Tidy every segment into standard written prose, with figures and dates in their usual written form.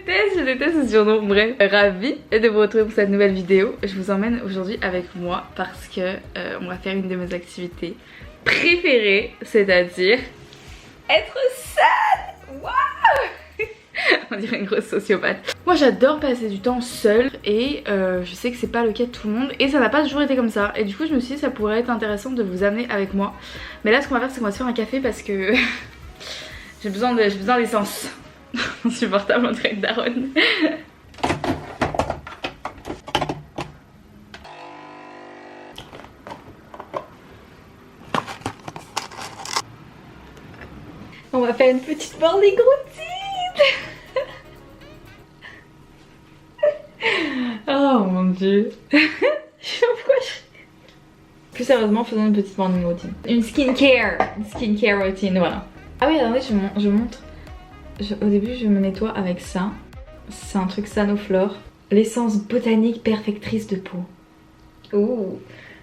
je déteste ce surnom. Bref, ravie de vous retrouver pour cette nouvelle vidéo. Je vous emmène aujourd'hui avec moi parce que on va faire une de mes activités préférées, c'est-à-dire être seule. Waouh. On dirait une grosse sociopathe. Moi j'adore passer du temps seule et je sais que c'est pas le cas de tout le monde et ça n'a pas toujours été comme ça. Et du coup je me suis dit ça pourrait être intéressant de vous amener avec moi. Mais là ce qu'on va faire c'est qu'on va se faire un café parce que j'ai besoin d'essence. Insupportable en train de daronne. On va faire une petite morning routine. Oh mon dieu. Je sais pas pourquoi je... Plus sérieusement, faisons une petite morning routine. Une skincare routine, voilà. Ah oui, attendez, je montre. Au début, je me nettoie avec ça. C'est un truc Sanoflore. L'essence botanique perfectrice de peau. Ouh.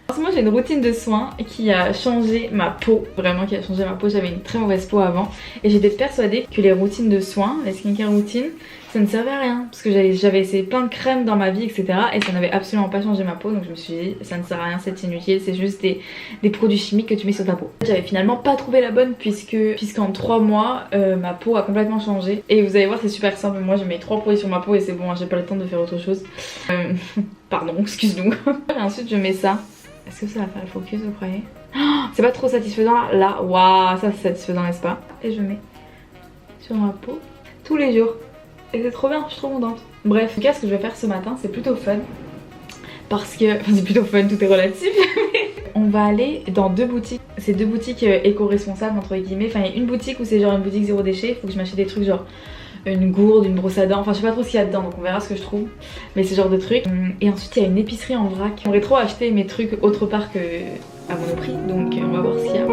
En ce moment, j'ai une routine de soins qui a changé ma peau. Vraiment, qui a changé ma peau. J'avais une très mauvaise peau avant. Et j'étais persuadée que les routines de soins, les skincare routines, ça ne servait à rien. Parce que j'avais essayé plein de crèmes dans ma vie, etc. Et ça n'avait absolument pas changé ma peau. Donc je me suis dit, ça ne sert à rien, c'est inutile. C'est juste des produits chimiques que tu mets sur ta peau. J'avais finalement pas trouvé la bonne puisqu'en 3 mois, ma peau a complètement changé. Et vous allez voir, c'est super simple. Moi, je mets 3 produits sur ma peau et c'est bon, hein, j'ai pas le temps de faire autre chose. Pardon, excuse-nous. Et ensuite, je mets ça. Est-ce que ça va faire le focus, vous croyez? Oh, c'est pas trop satisfaisant là? Là, waouh, ça c'est satisfaisant, n'est-ce pas? Et je mets sur ma peau tous les jours. Et c'est trop bien, je suis trop contente. Bref, en tout cas, ce que je vais faire ce matin, c'est plutôt fun. Parce que... Enfin, c'est plutôt fun, tout est relatif. On va aller dans 2 boutiques. C'est 2 boutiques éco-responsables, entre guillemets. Enfin, il y a une boutique où c'est genre une boutique zéro déchet. Il faut que je m'achète des trucs genre... une gourde, une brosse à dents, enfin je sais pas trop ce qu'il y a dedans donc on verra ce que je trouve. Mais c'est ce genre de trucs. Et ensuite il y a une épicerie en vrac. J'aimerais trop acheter mes trucs autre part que à Monoprix, donc on va voir ce qu'il y a.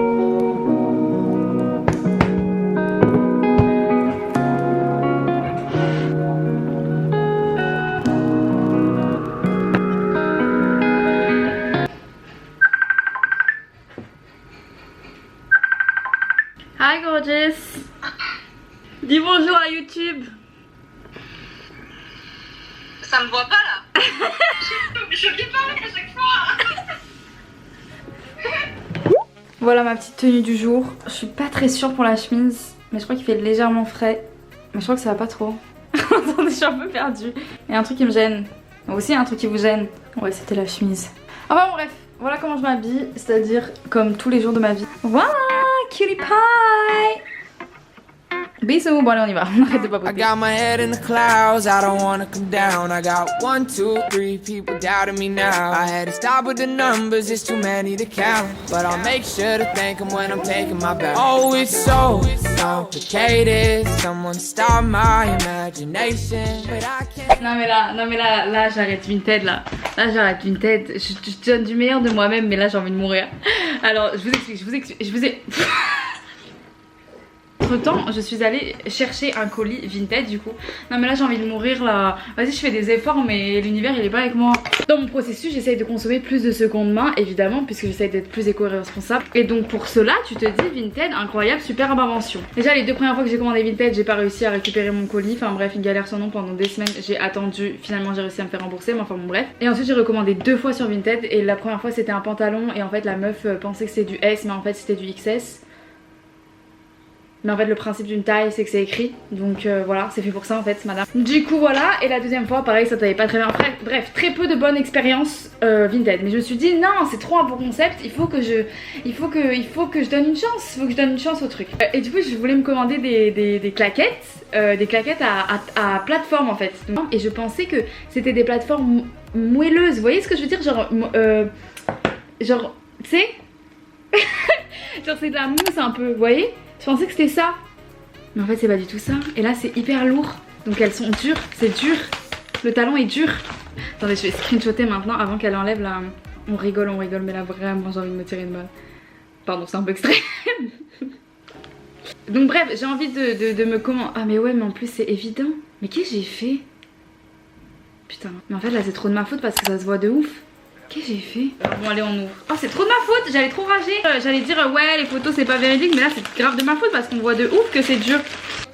Hi gorgeous. Dis bonjour à YouTube. Ça me voit pas là. Je viens pas à chaque fois. Voilà ma petite tenue du jour. Je suis pas très sûre pour la chemise, mais je crois qu'il fait légèrement frais. Mais je crois que ça va pas trop. Attendez, je suis un peu perdue. Il y a un truc qui me gêne. Aussi il y a un truc qui vous gêne. Ouais, c'était la chemise. Enfin bon, bref, voilà comment je m'habille, c'est-à-dire comme tous les jours de ma vie. Voilà, cutie pie. Bisous, bon allez on y va, on arrête de papoter. I got my head in the clouds, I don't wanna come down. I got 1, 2, 3 people doubting me now. I had to stop with the numbers, it's too many to count. But I'll make sure to thank them when I'm taking my bow. Oh, it's so complicated, someone stop my imagination. But I can't... Non mais là j'arrête Vinted là. Là j'arrête Vinted, je donne du meilleur de moi-même mais là j'ai envie de mourir. Alors je vous ai... Entre temps, je suis allée chercher un colis Vinted du coup. Non mais là j'ai envie de mourir là. Vas-y, je fais des efforts mais l'univers il est pas avec moi. Dans mon processus, j'essaye de consommer plus de seconde main évidemment puisque j'essaye d'être plus éco-responsable. Et donc pour cela, tu te dis Vinted, incroyable, superbe invention. Déjà les 2 premières fois que j'ai commandé Vinted, j'ai pas réussi à récupérer mon colis. Enfin bref, une galère sans nom pendant des semaines. J'ai attendu, finalement j'ai réussi à me faire rembourser. Mais enfin bon bref. Et ensuite j'ai recommandé 2 fois sur Vinted. Et la première fois c'était un pantalon et en fait la meuf pensait que c'était du S mais en fait c'était du XS. Mais en fait le principe d'une taille c'est que c'est écrit. Donc voilà, c'est fait pour ça en fait madame. Du coup voilà, et la deuxième fois pareil ça t'avait pas très bien. Bref, très peu de bonnes expériences Vinted. Mais je me suis dit non, c'est trop un beau concept, il faut que je donne une chance. Il faut que je donne une chance au truc. Et du coup je voulais me commander des claquettes. Des claquettes à plateforme en fait. Et je pensais que c'était des plateformes moelleuses. Vous voyez ce que je veux dire? Genre tu sais genre c'est de la mousse un peu, vous voyez? Je pensais que c'était ça. Mais en fait c'est pas du tout ça. Et là c'est hyper lourd. Donc elles sont dures, c'est dur. Le talon est dur. Attendez, je vais screenshotter maintenant avant qu'elle enlève la... On rigole, mais là vraiment j'ai envie de me tirer une balle. Pardon, c'est un peu extrême. Donc bref, j'ai envie de me commander. Ah mais ouais, mais en plus c'est évident. Mais qu'est-ce que j'ai fait? Putain, mais en fait là c'est trop de ma faute parce que ça se voit de ouf. Qu'est-ce que j'ai fait? Bon allez on ouvre. Oh c'est trop de ma faute, j'allais trop rager. J'allais dire ouais les photos c'est pas véridique, mais là c'est grave de ma faute parce qu'on voit de ouf que c'est dur.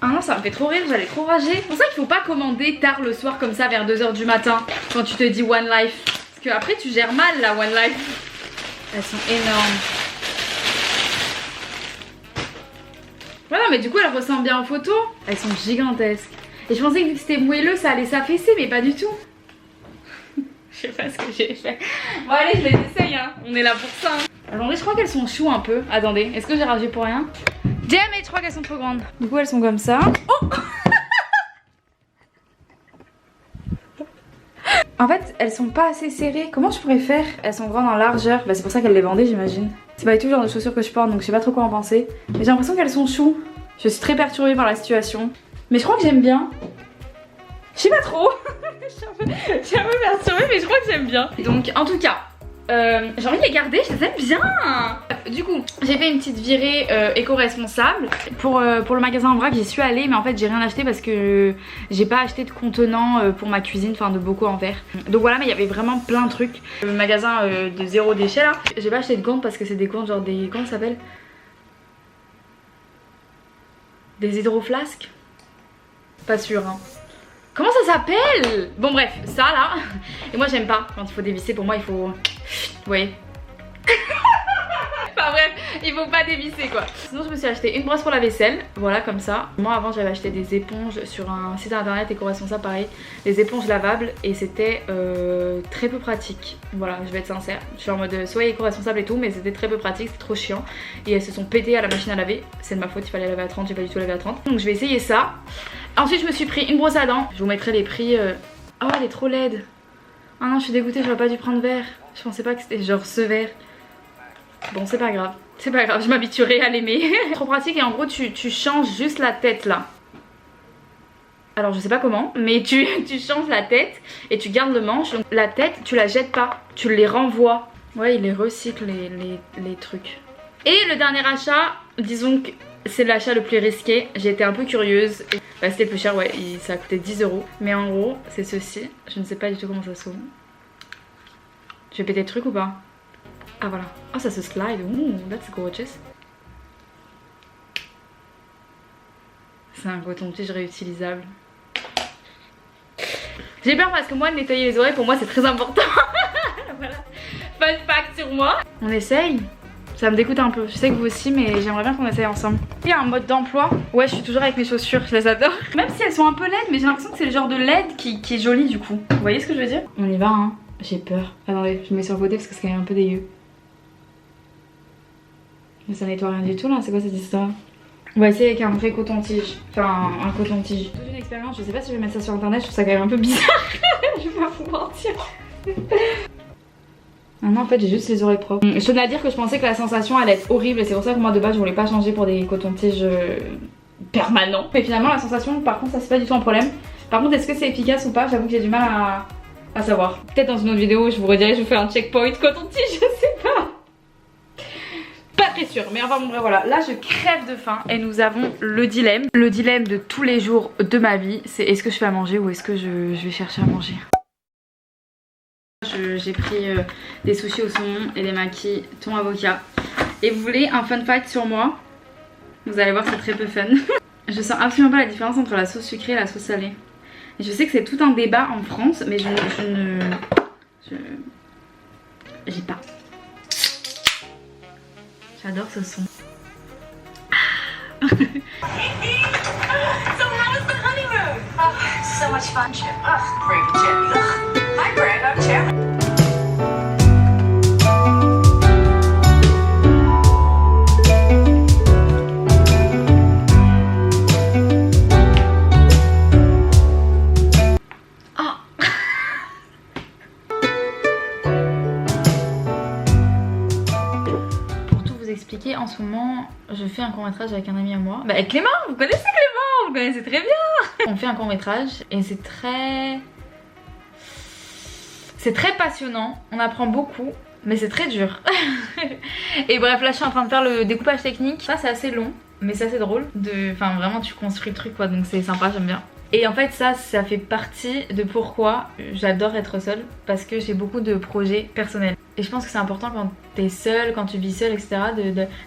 Ah non, ça me fait trop rire, j'allais trop rager. C'est pour ça qu'il faut pas commander tard le soir comme ça vers 2 h du matin quand tu te dis One Life. Parce que après tu gères mal la One Life. Elles sont énormes. Ouais non mais du coup elles ressemblent bien en photo. Elles sont gigantesques. Et je pensais que vu que c'était moelleux ça allait s'affaisser mais pas du tout. Je sais pas ce que j'ai fait. Bon allez je les essaye hein, on est là pour ça hein. Attendez je crois qu'elles sont choues un peu. Attendez, est-ce que j'ai ragé pour rien? Damn it, je crois qu'elles sont trop grandes. Du coup elles sont comme ça. Oh en fait elles sont pas assez serrées. Comment je pourrais faire? Elles sont grandes en largeur. Bah c'est pour ça qu'elles les vendaient j'imagine. C'est pas du tout le genre de chaussures que je porte donc je sais pas trop quoi en penser. Mais j'ai l'impression qu'elles sont choues. Je suis très perturbée par la situation. Mais je crois que j'aime bien. Je sais pas trop. Je suis un peu perturbée mais je crois que j'aime bien. Donc en tout cas j'ai envie de les garder, je les aime bien. Du coup j'ai fait une petite virée éco-responsable. Pour le magasin en vrac j'y suis allée mais en fait j'ai rien acheté parce que j'ai pas acheté de contenants pour ma cuisine, enfin de bocaux en verre. Donc voilà mais il y avait vraiment plein de trucs. Le magasin de zéro déchet là. J'ai pas acheté de comptes parce que c'est des comptes genre des... comment ça s'appelle? Des hydroflasques? Pas sûr hein. Comment ça s'appelle? Bon bref, ça là. Et moi j'aime pas quand il faut dévisser, pour moi il faut... Vous voyez. Enfin bref, il faut pas dévisser quoi. Sinon je me suis acheté une brosse pour la vaisselle. Voilà comme ça. Moi avant j'avais acheté des éponges sur un site internet éco-responsable pareil. Des éponges lavables et c'était très peu pratique. Voilà je vais être sincère. Je suis en mode soyez éco-responsable et tout mais c'était très peu pratique, c'était trop chiant. Et elles se sont pétées à la machine à laver. C'est de ma faute, il fallait laver à 30, j'ai pas du tout lavé à 30. Donc je vais essayer ça. Ensuite je me suis pris une brosse à dents. Je vous mettrai les prix. Oh elle est trop laide. Ah non je suis dégoûtée, j'aurais pas dû prendre vert. Je pensais pas que c'était genre ce vert. Bon c'est pas grave, je m'habituerai à l'aimer. Trop pratique et en gros tu changes juste la tête là. Alors je sais pas comment mais tu changes la tête et tu gardes le manche. Donc la tête tu la jettes pas, tu les renvoies. Ouais il les recycle les trucs. Et le dernier achat, disons que c'est l'achat le plus risqué. J'ai été un peu curieuse. Bah, c'était le plus cher, ouais, ça a coûté 10 €. Mais en gros, c'est ceci. Je ne sais pas du tout comment ça s'ouvre. Je vais péter le truc ou pas? Ah voilà. Oh ça se slide. Ooh, that's gorgeous. C'est un coton-tige réutilisable. J'ai peur parce que moi de nettoyer les oreilles pour moi c'est très important. Voilà. Fun fact sur moi. On essaye. Ça me dégoûte un peu, je sais que vous aussi mais j'aimerais bien qu'on essaye ensemble. Il y a un mode d'emploi. Ouais je suis toujours avec mes chaussures, je les adore. Même si elles sont un peu laides mais j'ai l'impression que c'est le genre de LED qui est joli du coup. Vous voyez ce que je veux dire? On y va hein. J'ai peur. Attendez, je me mets sur le côté parce que c'est quand même un peu dégueu. Mais ça nettoie rien du tout là, c'est quoi cette histoire? On va essayer avec un vrai coton-tige. Enfin un coton-tige. Toute une expérience, je sais pas si je vais mettre ça sur internet, je trouve ça quand même un peu bizarre. Je vais pas vous mentir. Ah non en fait j'ai juste les oreilles propres. Je tenais à dire que je pensais que la sensation allait être horrible et c'est pour ça que moi de base je voulais pas changer pour des cotons-tiges permanents. Mais finalement la sensation par contre ça c'est pas du tout un problème. Par contre est-ce que c'est efficace ou pas? J'avoue que j'ai du mal à savoir. Peut-être dans une autre vidéo je vous redirai, je vous fais un checkpoint coton-tige, je sais pas. Pas très sûr mais enfin bon bref voilà. Là je crève de faim et nous avons le dilemme. Le dilemme de tous les jours de ma vie c'est est-ce que je fais à manger ou est-ce que je vais chercher à manger. J'ai pris des sushis au saumon et des makis thon avocat. Et vous voulez un fun fact sur moi? Vous allez voir c'est très peu fun. Je sens absolument pas la différence entre la sauce sucrée et la sauce salée. Et je sais que c'est tout un débat en France mais j'ai pas. J'adore ce son. So how was the honeymoon? Oh, so much fun, Chip. Ugh, Greg and Jerry. Ugh. Hi, Greg. I'm Jerry. Expliquer en ce moment je fais un court-métrage avec un ami à moi, bah avec Clément, vous connaissez Clément, vous connaissez très bien. On fait un court-métrage et c'est très passionnant, on apprend beaucoup mais c'est très dur. Et bref là je suis en train de faire le découpage technique, ça c'est assez long mais c'est assez drôle, enfin vraiment tu construis le truc quoi donc c'est sympa, j'aime bien. Et en fait ça fait partie de pourquoi j'adore être seule, parce que j'ai beaucoup de projets personnels. Et je pense que c'est important quand t'es seule, quand tu vis seule, etc.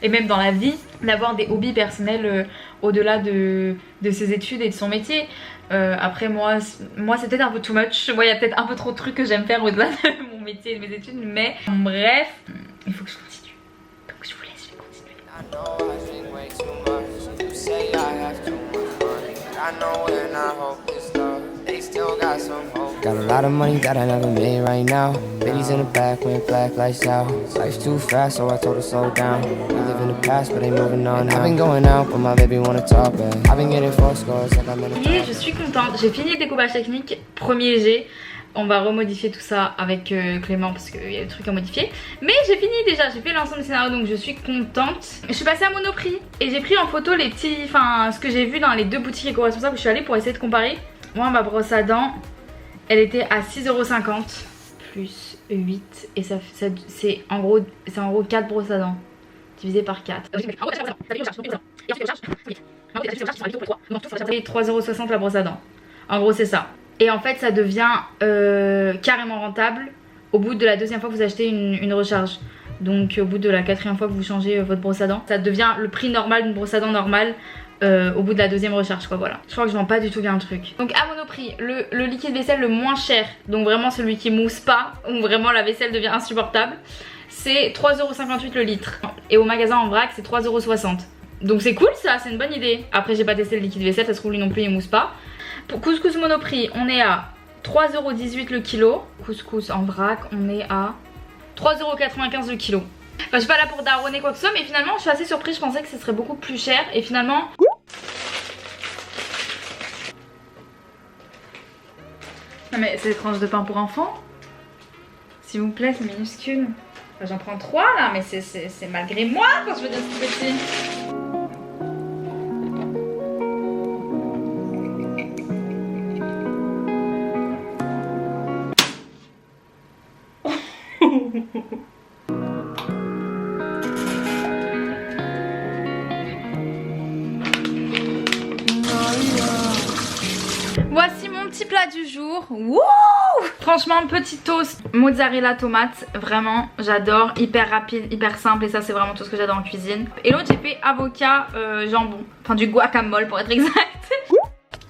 Et même dans la vie, d'avoir des hobbies personnels au-delà de ses études et de son métier. Après moi c'est peut-être un peu too much. Moi il y a peut-être un peu trop de trucs que j'aime faire au-delà de mon métier et de mes études. Mais bref, il faut que je continue. Donc je vous laisse, je vais continuer. Got a lot of money that I never made right now. Baby's in the back, went black, lights out. Life's too fast, so I told her slow down. We live in the past, but ain't moving on now. I've been going out, but my baby wanna talk back. I've been getting four scores like I'm in a Et je suis contente, j'ai fini le découpage technique, premier jet. On va remodifier tout ça avec Clément parce qu'il y a des trucs à modifier. Mais j'ai fini déjà, j'ai fait l'ensemble du scénario donc je suis contente. Je suis passée à Monoprix et j'ai pris en photo les petits, enfin ce que j'ai vu dans les deux boutiques éco-responsables où je suis allée pour essayer de comparer. Moi ma brosse à dents, elle était à 6,50€ plus 8 et ça c'est en gros 4 brosses à dents divisé par 4. Et 3,60€ la brosse à dents. En gros c'est ça. Et en fait ça devient carrément rentable au bout de la deuxième fois que vous achetez une recharge. Donc au bout de la quatrième fois que vous changez votre brosse à dents, ça devient le prix normal d'une brosse à dents normale au bout de la deuxième recharge quoi, voilà. Je crois que je vends pas du tout bien le truc. Donc à Monoprix, le liquide vaisselle le moins cher, donc vraiment celui qui mousse pas, où vraiment la vaisselle devient insupportable, c'est 3,58€ le litre. Et au magasin en vrac c'est 3,60€. Donc c'est cool ça, c'est une bonne idée. Après j'ai pas testé le liquide vaisselle, ça se trouve lui non plus il mousse pas. Pour couscous Monoprix, on est à 3,18€ le kilo. Couscous en vrac, on est à 3,95€ le kilo. Enfin, je suis pas là pour daronner quoi que ce soit, mais finalement je suis assez surprise, je pensais que ce serait beaucoup plus cher. Et finalement... Non mais c'est des tranches de pain pour enfants. S'il vous plaît, c'est minuscule. Enfin, j'en prends 3 là, mais c'est malgré moi quand je veux dire c'est petit. Voici mon petit plat du jour. Wouh! Franchement, petit toast mozzarella tomate, vraiment j'adore, hyper rapide, hyper simple et ça c'est vraiment tout ce que j'adore en cuisine. Et l'autre j'ai fait avocat jambon, enfin du guacamole pour être exact.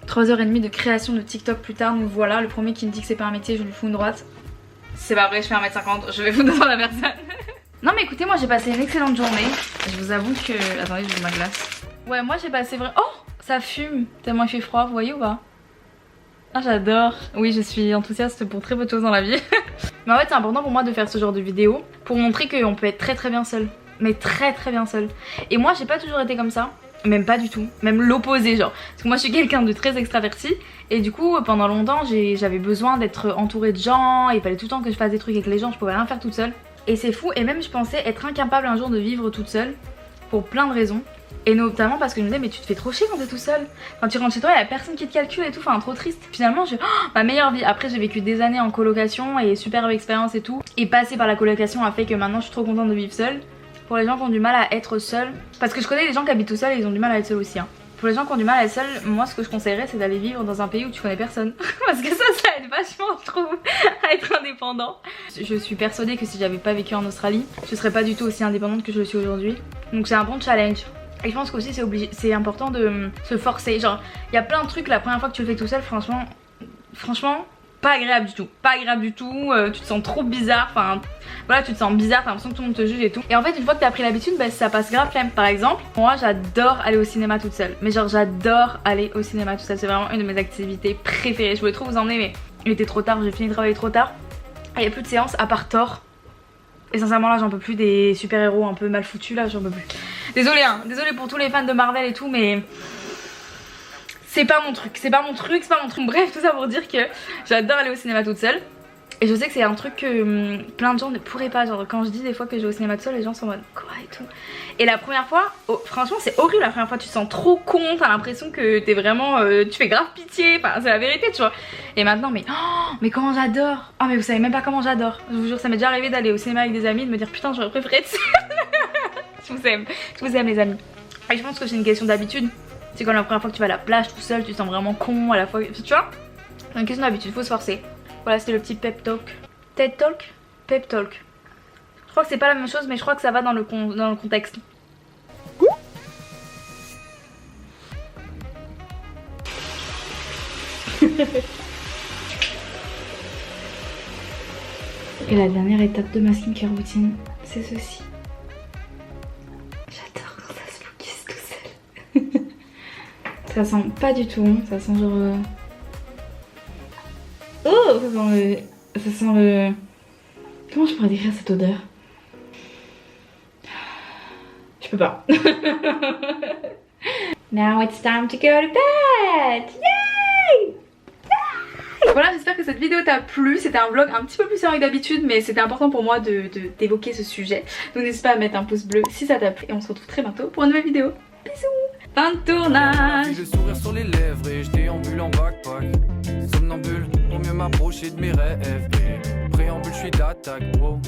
3h30 de création de TikTok plus tard, nous voilà, le premier qui me dit que c'est pas un métier, je lui fous une droite. C'est pas vrai, je fais 1m50, je vais foutre devant la personne. Non mais écoutez, moi j'ai passé une excellente journée. Je vous avoue que... Attendez, je veux ma glace. Ouais, moi j'ai passé vraiment... Oh! Ça fume, tellement il fait froid, vous voyez ou pas? Ah j'adore. Oui, je suis enthousiaste pour très peu de choses dans la vie. Mais en fait c'est important pour moi de faire ce genre de vidéo pour montrer qu'on peut être très bien seul. Mais très bien seul. Et moi j'ai pas toujours été comme ça. Même pas du tout, même l'opposé genre. Parce que moi je suis quelqu'un de très extraverti. Et du coup pendant longtemps j'avais besoin d'être entourée de gens. Et il fallait tout le temps que je fasse des trucs avec les gens, je pouvais rien faire toute seule. Et c'est fou, et même je pensais être incapable un jour de vivre toute seule. Pour plein de raisons. Et notamment parce que je me disais mais tu te fais trop chier quand t'es tout seul. Quand tu rentres chez toi il y a personne qui te calcule et tout, enfin trop triste. Finalement ma meilleure vie. Après j'ai vécu des années en colocation et superbe expérience et tout. Et passer par la colocation a fait que maintenant je suis trop contente de vivre seule. Pour les gens qui ont du mal à être seuls, parce que je connais des gens qui habitent tout seuls et ils ont du mal à être seuls aussi hein. Pour les gens qui ont du mal à être seuls, moi ce que je conseillerais c'est d'aller vivre dans un pays où tu connais personne. Parce que ça aide vachement je trouve à être indépendant. Je suis persuadée que si j'avais pas vécu en Australie, je serais pas du tout aussi indépendante que je le suis aujourd'hui. Donc c'est un bon challenge. Et je pense qu'aussi c'est important de se forcer. Genre il y a plein de trucs la première fois que tu le fais tout seul, franchement pas agréable du tout. Pas agréable du tout, tu te sens trop bizarre, enfin voilà tu te sens bizarre, t'as l'impression que tout le monde te juge et tout. Et en fait une fois que t'as pris l'habitude, bah, ça passe grave flemme. Par exemple, moi j'adore aller au cinéma toute seule. Mais genre j'adore aller au cinéma toute seule, c'est vraiment une de mes activités préférées. Je voulais trop vous emmener mais il était trop tard, j'ai fini de travailler trop tard. Et il n'y a plus de séance à part Thor. Et sincèrement là j'en peux plus des super héros un peu mal foutus là, j'en peux plus. Désolée hein, désolée pour tous les fans de Marvel et tout mais... c'est pas mon truc, c'est pas mon truc. Bref, tout ça pour dire que j'adore aller au cinéma toute seule. Et je sais que c'est un truc que plein de gens ne pourraient pas. Genre quand je dis des fois que je vais au cinéma toute seule, les gens sont en mode quoi et tout. Et la première fois, franchement c'est horrible la première fois. Tu te sens trop con, t'as l'impression que t'es vraiment... tu fais grave pitié, enfin c'est la vérité tu vois. Et maintenant mais comment j'adore. Oh mais vous savez même pas comment j'adore. Je vous jure ça m'est déjà arrivé d'aller au cinéma avec des amis et de me dire putain j'aurais préféré être seule. je vous aime les amis. Et je pense que c'est une question d'habitude. C'est quand la première fois que tu vas à la plage tout seul, tu te sens vraiment con à la fois, tu vois. C'est une question d'habitude, faut se forcer. Voilà, c'était le petit pep talk. TED talk? Pep talk. crois que c'est pas la même chose, mais je crois que ça va dans le contexte. Et la dernière étape de ma skincare routine, c'est ceci. J'adore quand ça se focus tout seul. Ça sent pas du tout bon, ça sent genre... Oh, ça sent le... Comment je pourrais décrire cette odeur? Je peux pas. Now it's time to go to bed. Yay! Voilà, j'espère que cette vidéo t'a plu. C'était un vlog un petit peu plus sérieux que d'habitude, mais c'était important pour moi d'évoquer ce sujet. Donc n'hésite pas à mettre un pouce bleu si ça t'a plu. Et on se retrouve très bientôt pour une nouvelle vidéo. Bisous. Fin de tournage. Le sourire sur les lèvres et je déambule en backpack. Somnambule pour mieux m'approcher de mes rêves. Préambule, je suis d'attaque. Wow.